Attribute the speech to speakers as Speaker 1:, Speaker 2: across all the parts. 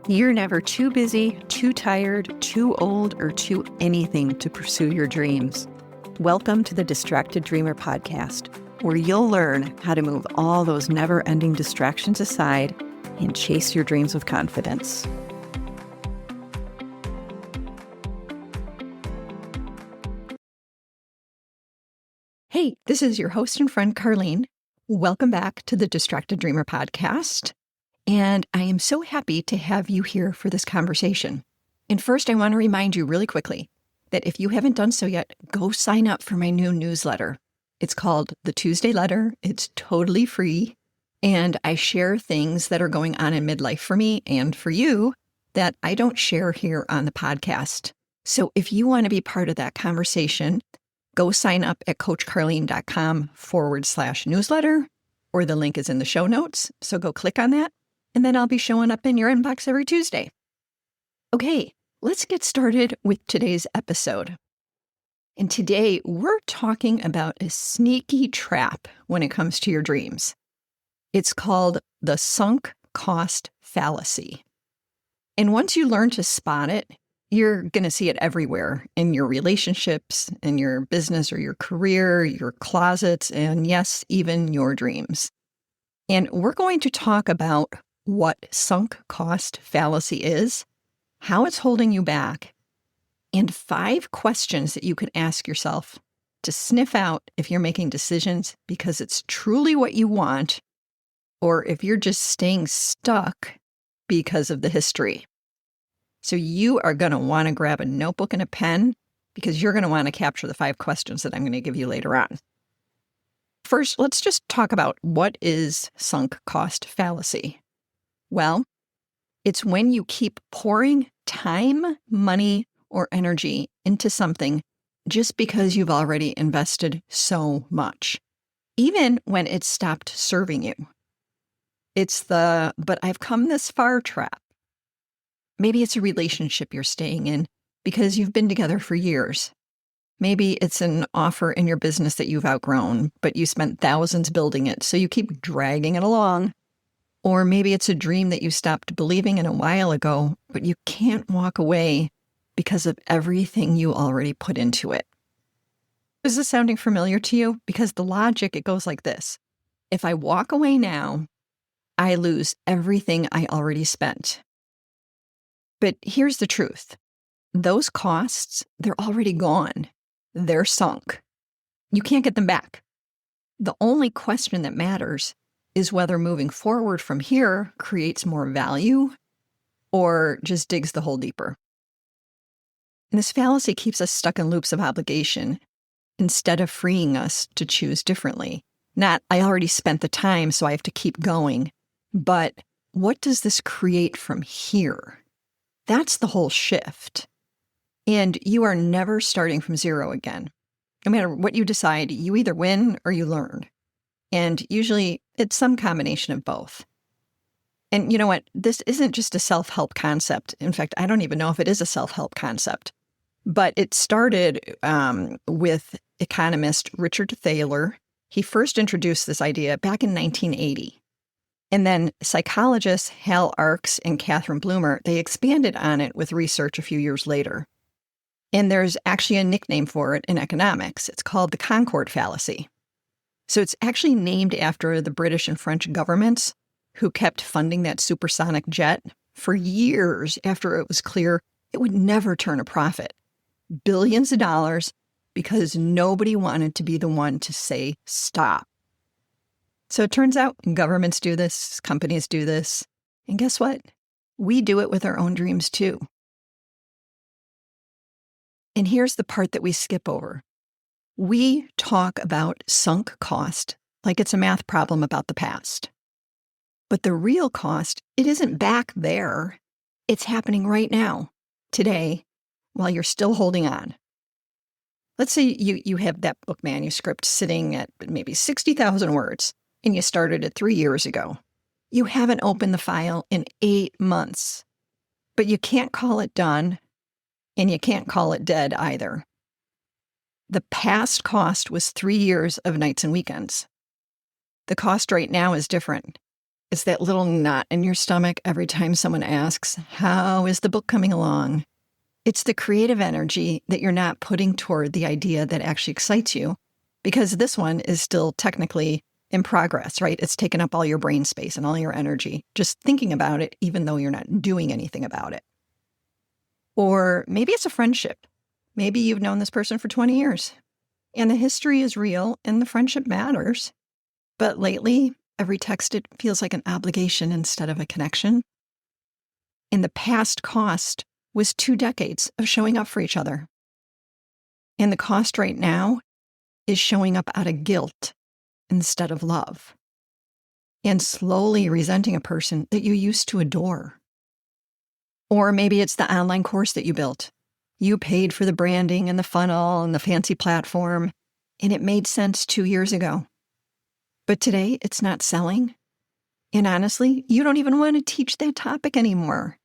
Speaker 1: You're never too busy, too tired, too old, or too anything to pursue your dreams. Welcome to the Distracted Dreamer podcast, where you'll learn how to move all those never-ending distractions aside and chase your dreams with confidence. Hey, this is your host and friend, Carlene. Welcome back to the Distracted Dreamer podcast. And I am so happy to have you here for this conversation. And first, I want to remind you really quickly that if you haven't done so yet, go sign up for my new newsletter. It's called The Tuesday Letter. It's totally free. And I share things that are going on in midlife for me and for you that I don't share here on the podcast. So if you want to be part of that conversation, go sign up at coachcarlene.com/newsletter, or the link is in the show notes. So go click on that. And then I'll be showing up in your inbox every Tuesday. Okay, let's get started with today's episode. And today we're talking about a sneaky trap when it comes to your dreams. It's called the sunk cost fallacy. And once you learn to spot it, you're going to see it everywhere in your relationships, in your business or your career, your closets, and yes, even your dreams. And we're going to talk about what sunk cost fallacy is, how it's holding you back, and 5 questions that you can ask yourself to sniff out if you're making decisions because it's truly what you want, or if you're just staying stuck because of the history. So you are going to want to grab a notebook and a pen because you're going to want to capture the 5 questions that I'm going to give you later on. First, let's just talk about what is sunk cost fallacy. Well, it's when you keep pouring time, money, or energy into something just because you've already invested so much, even when it's stopped serving you. It's the, but I've come this far trap. Maybe it's a relationship you're staying in because you've been together for years. Maybe it's an offer in your business that you've outgrown, but you spent thousands building it, so you keep dragging it along. Or maybe it's a dream that you stopped believing in a while ago, but you can't walk away because of everything you already put into it. Is this sounding familiar to you? Because the logic, it goes like this. If I walk away now, I lose everything I already spent. But here's the truth. Those costs, they're already gone. They're sunk. You can't get them back. The only question that matters is whether moving forward from here creates more value or just digs the hole deeper. And this fallacy keeps us stuck in loops of obligation instead of freeing us to choose differently. Not, I already spent the time, so I have to keep going. But what does this create from here? That's the whole shift. And you are never starting from zero again. No matter what you decide, you either win or you learn. And usually it's some combination of both. And you know what? This isn't just a self-help concept. In fact, I don't even know if it is a self-help concept. But it started with economist Richard Thaler. He first introduced this idea back in 1980. And then psychologists Hal Arks and Catherine Bloomer, they expanded on it with research a few years later. And there's actually a nickname for it in economics. It's called the Concorde fallacy. So it's actually named after the British and French governments who kept funding that supersonic jet for years after it was clear it would never turn a profit. Billions of dollars because nobody wanted to be the one to say stop. So it turns out governments do this, companies do this, and guess what? We do it with our own dreams too. And here's the part that we skip over. We talk about sunk cost like it's a math problem about the past. But the real cost, it isn't back there. It's happening right now, today, while you're still holding on. Let's say you have that book manuscript sitting at maybe 60,000 words, and you started it 3 years ago. You haven't opened the file in 8 months, but you can't call it done, and you can't call it dead either. The past cost was 3 years of nights and weekends. The cost right now is different. It's that little knot in your stomach every time someone asks, how is the book coming along? It's the creative energy that you're not putting toward the idea that actually excites you, because this one is still technically in progress, right? It's taken up all your brain space and all your energy, just thinking about it, even though you're not doing anything about it. Or maybe it's a friendship. Maybe you've known this person for 20 years, and the history is real and the friendship matters. But lately, every text, it feels like an obligation instead of a connection. And the past cost was 2 decades of showing up for each other. And the cost right now is showing up out of guilt instead of love, and slowly resenting a person that you used to adore. Or maybe it's the online course that you built. You paid for the branding and the funnel and the fancy platform, and it made sense 2 years ago. But today, it's not selling. And honestly, you don't even want to teach that topic anymore.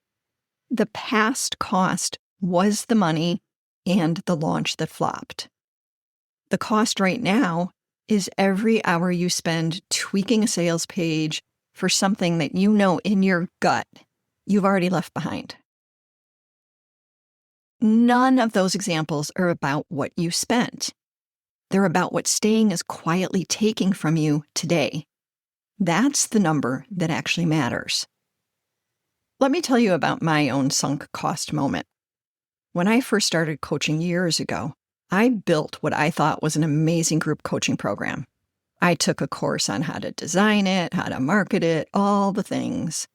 Speaker 1: The past cost was the money and the launch that flopped. The cost right now is every hour you spend tweaking a sales page for something that you know in your gut you've already left behind. None of those examples are about what you spent. They're about what staying is quietly taking from you today. That's the number that actually matters. Let me tell you about my own sunk cost moment. When I first started coaching years ago, I built what I thought was an amazing group coaching program. I took a course on how to design it, how to market it, all the things.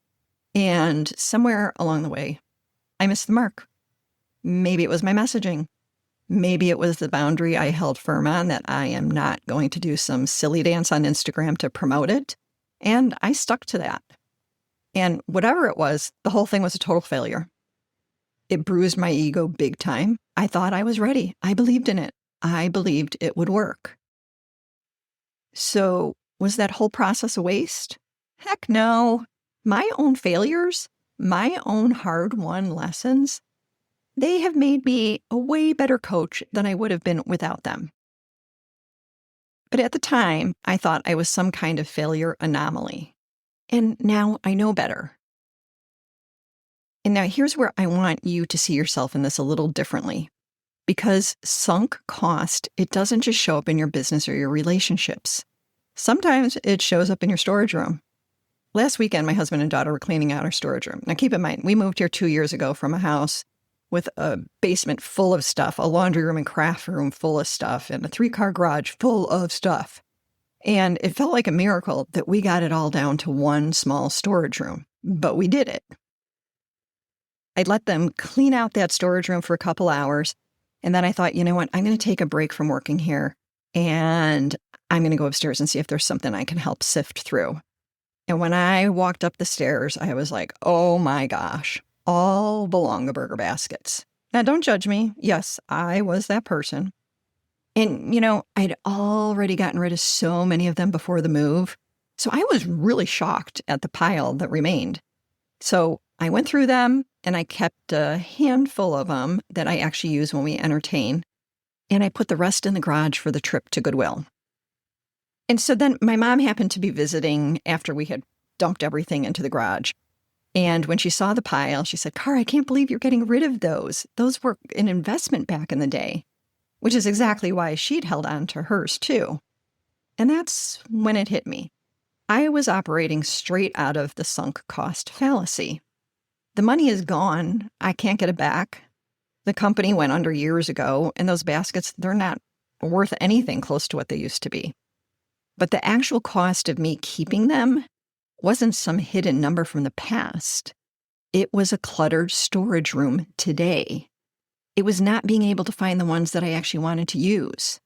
Speaker 1: And somewhere along the way, I missed the mark. Maybe it was my messaging. Maybe it was the boundary I held firm on that I am not going to do some silly dance on Instagram to promote it. And I stuck to that. And whatever it was, the whole thing was a total failure. It bruised my ego big time. I thought I was ready. I believed in it. I believed it would work. So was that whole process a waste? Heck no. My own failures, my own hard-won lessons, they have made me a way better coach than I would have been without them. But at the time, I thought I was some kind of failure anomaly. And now I know better. And now here's where I want you to see yourself in this a little differently. Because sunk cost, it doesn't just show up in your business or your relationships. Sometimes it shows up in your storage room. Last weekend, my husband and daughter were cleaning out our storage room. Now keep in mind, we moved here 2 years ago from a house with a basement full of stuff, a laundry room and craft room full of stuff, and a 3-car garage full of stuff. And it felt like a miracle that we got it all down to one small storage room, but we did it. I'd let them clean out that storage room for a couple hours, and then I thought, you know what, I'm going to take a break from working here, and I'm going to go upstairs and see if there's something I can help sift through. And when I walked up the stairs, I was like, oh my gosh, all the Longaberger baskets. Now, don't judge me. Yes, I was that person. And, I'd already gotten rid of so many of them before the move, so I was really shocked at the pile that remained. So I went through them, and I kept a handful of them that I actually use when we entertain, and I put the rest in the garage for the trip to Goodwill. And so then my mom happened to be visiting after we had dumped everything into the garage. And when she saw the pile, she said, Cara, I can't believe you're getting rid of those. Those were an investment back in the day, which is exactly why she'd held on to hers too. And that's when it hit me. I was operating straight out of the sunk cost fallacy. The money is gone. I can't get it back. The company went under years ago, and those baskets, they're not worth anything close to what they used to be. But the actual cost of me keeping them wasn't some hidden number from the past. It was a cluttered storage room today. It was not being able to find the ones that I actually wanted to use.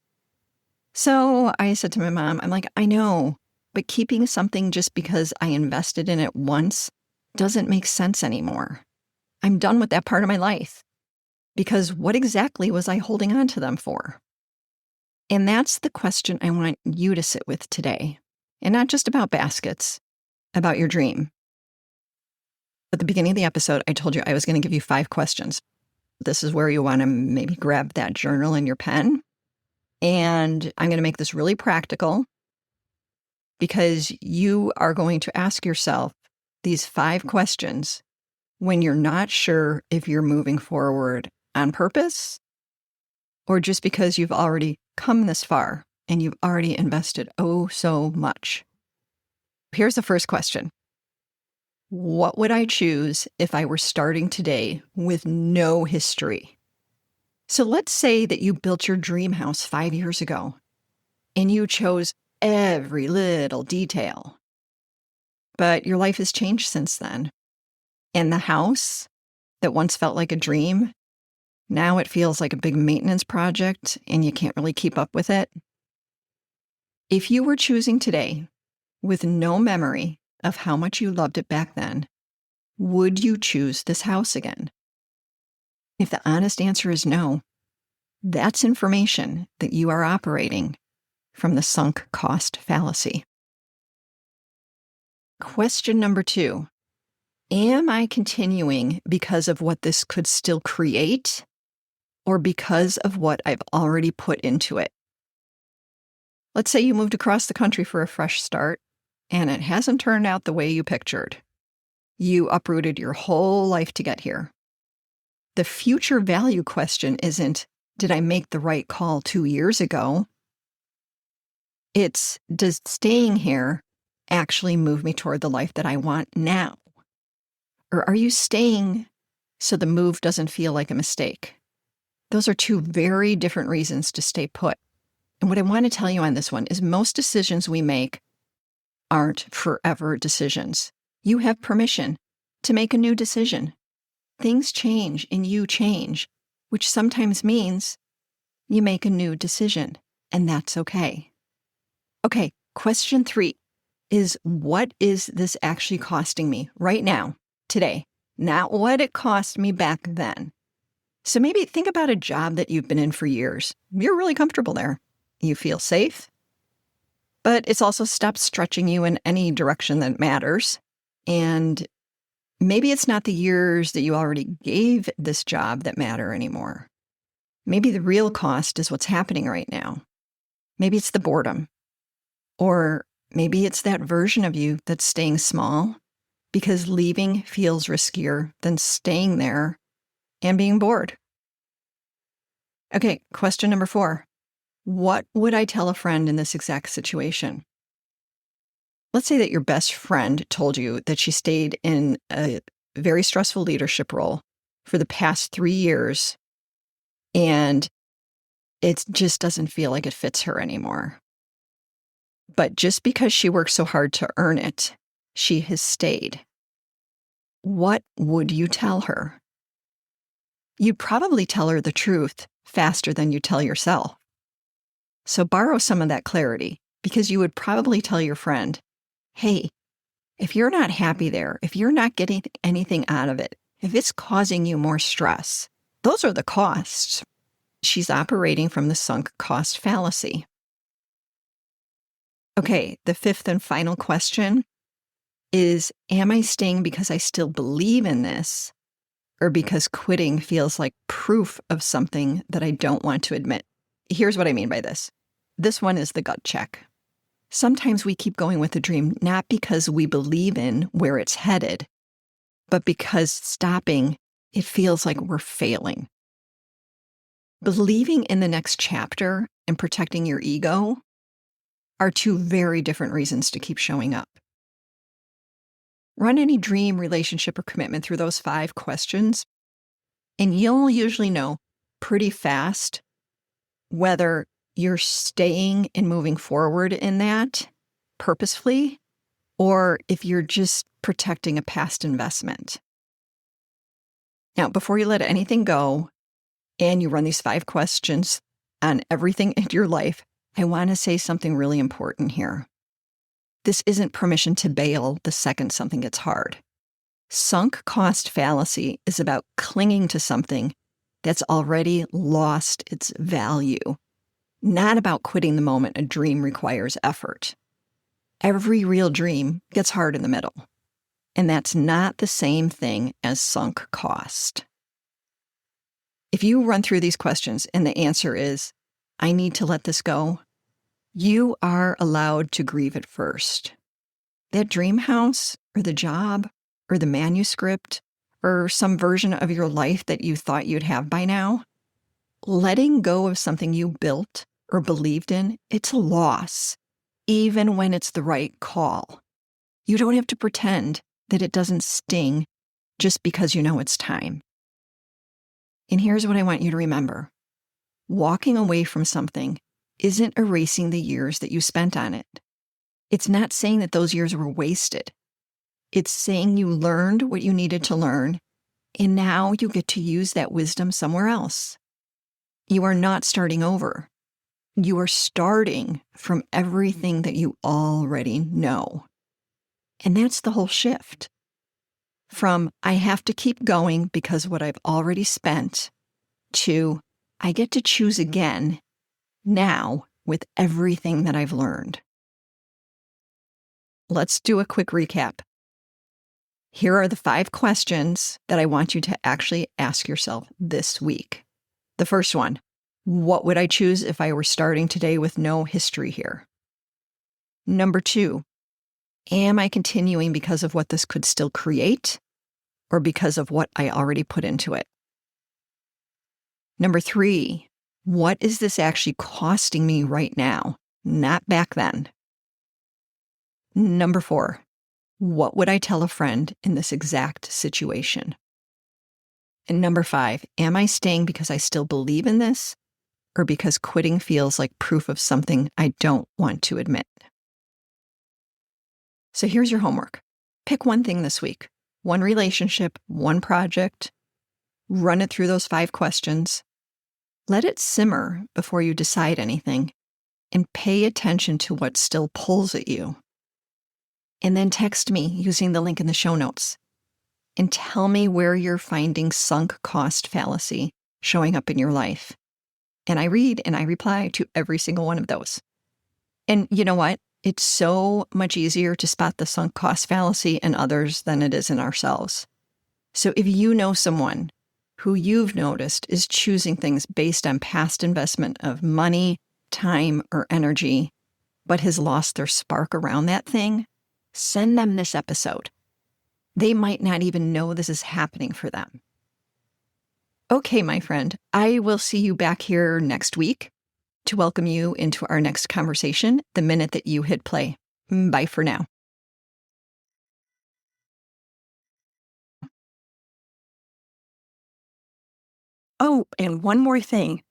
Speaker 1: So I said to my mom, I'm like, I know, but keeping something just because I invested in it once doesn't make sense anymore. I'm done with that part of my life. Because what exactly was I holding on to them for? And that's the question I want you to sit with today. And not just about baskets, about your dream. At the beginning of the episode, I told you I was going to give you 5 questions. This is where you want to maybe grab that journal and your pen. And I'm going to make this really practical. because you are going to ask yourself these 5 questions when you're not sure if you're moving forward on purpose or just because you've already come this far and you've already invested oh so much. Here's the first question. What would I choose if I were starting today with no history? So let's say that you built your dream house 5 years ago and you chose every little detail. But your life has changed since then. And the house that once felt like a dream, now it feels like a big maintenance project and you can't really keep up with it. If you were choosing today with no memory of how much you loved it back then, would you choose this house again? If the honest answer is no, that's information that you are operating from the sunk cost fallacy. Question number 2. Am I continuing because of what this could still create or because of what I've already put into it? Let's say you moved across the country for a fresh start and it hasn't turned out the way you pictured. You uprooted your whole life to get here. The future value question isn't, did I make the right call 2 years ago? It's, does staying here actually move me toward the life that I want now? Or are you staying so the move doesn't feel like a mistake? Those are 2 very different reasons to stay put. And what I want to tell you on this one is most decisions we make aren't forever decisions. You have permission to make a new decision. Things change and you change, which sometimes means you make a new decision, and that's okay. Okay, question 3 is, what is this actually costing me right now, today? Not what it cost me back then. So maybe think about a job that you've been in for years. You're really comfortable there. You feel safe, but it's also stopped stretching you in any direction that matters. And maybe it's not the years that you already gave this job that matter anymore. Maybe the real cost is what's happening right now. Maybe it's the boredom. Or maybe it's that version of you that's staying small because leaving feels riskier than staying there and being bored. Okay, question number 4. What would I tell a friend in this exact situation? Let's say that your best friend told you that she stayed in a very stressful leadership role for the past 3 years and it just doesn't feel like it fits her anymore. But just because she worked so hard to earn it, she has stayed. What would you tell her? You'd probably tell her the truth faster than you tell yourself. So borrow some of that clarity, because you would probably tell your friend, hey, if you're not happy there, if you're not getting anything out of it, if it's causing you more stress, those are the costs. She's operating from the sunk cost fallacy. Okay, the 5th and final question is, am I staying because I still believe in this, or because quitting feels like proof of something that I don't want to admit? Here's what I mean by this. This one is the gut check. Sometimes we keep going with the dream not because we believe in where it's headed, but because stopping, it feels like we're failing. Believing in the next chapter and protecting your ego are 2 very different reasons to keep showing up. Run any dream, relationship, or commitment through those 5 questions, and you'll usually know pretty fast whether you're staying and moving forward in that purposefully, or if you're just protecting a past investment. Now, before you let anything go and you run these 5 questions on everything in your life, I want to say something really important here. This isn't permission to bail the second something gets hard. Sunk cost fallacy is about clinging to something that's already lost its value, not about quitting the moment a dream requires effort. Every real dream gets hard in the middle, and that's not the same thing as sunk cost. If you run through these questions and the answer is, I need to let this go, You are allowed to grieve at first. That dream house, or the job, or the manuscript, or some version of your life that you thought you'd have by now, letting go of something you built or believed in, it's a loss, even when it's the right call. You don't have to pretend that it doesn't sting just because you know it's time. And here's what I want you to remember. Walking away from something isn't erasing the years that you spent on it. It's not saying that those years were wasted. It's saying you learned what you needed to learn, and now you get to use that wisdom somewhere else. You are not starting over. You are starting from everything that you already know. And that's the whole shift. From I have to keep going because what I've already spent to I get to choose again now with everything that I've learned. Let's do a quick recap. Here are the 5 questions that I want you to actually ask yourself this week. The first one, what would I choose if I were starting today with no history here? Number 2, am I continuing because of what this could still create or because of what I already put into it? Number 3, what is this actually costing me right now, not back then? Number 4, what would I tell a friend in this exact situation? And number 5, am I staying because I still believe in this or because quitting feels like proof of something I don't want to admit? So here's your homework. Pick one thing this week, one relationship, one project, run it through those 5 questions. Let it simmer before you decide anything, and pay attention to what still pulls at you. And then text me using the link in the show notes and tell me where you're finding sunk cost fallacy showing up in your life. And I read and I reply to every single one of those. And you know what? It's so much easier to spot the sunk cost fallacy in others than it is in ourselves. So if you know someone who you've noticed is choosing things based on past investment of money, time, or energy, but has lost their spark around that thing, send them this episode. They might not even know this is happening for them. Okay, my friend, I will see you back here next week to welcome you into our next conversation the minute that you hit play. Bye for now. Oh, and one more thing.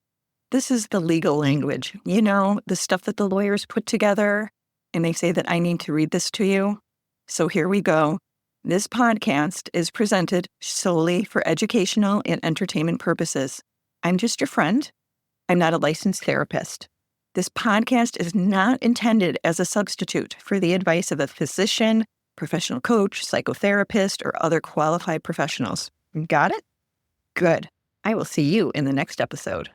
Speaker 1: This is the legal language. You know, the stuff that the lawyers put together, and they say that I need to read this to you. So here we go. This podcast is presented solely for educational and entertainment purposes. I'm just your friend. I'm not a licensed therapist. This podcast is not intended as a substitute for the advice of a physician, professional coach, psychotherapist, or other qualified professionals. Got it? Good. I will see you in the next episode.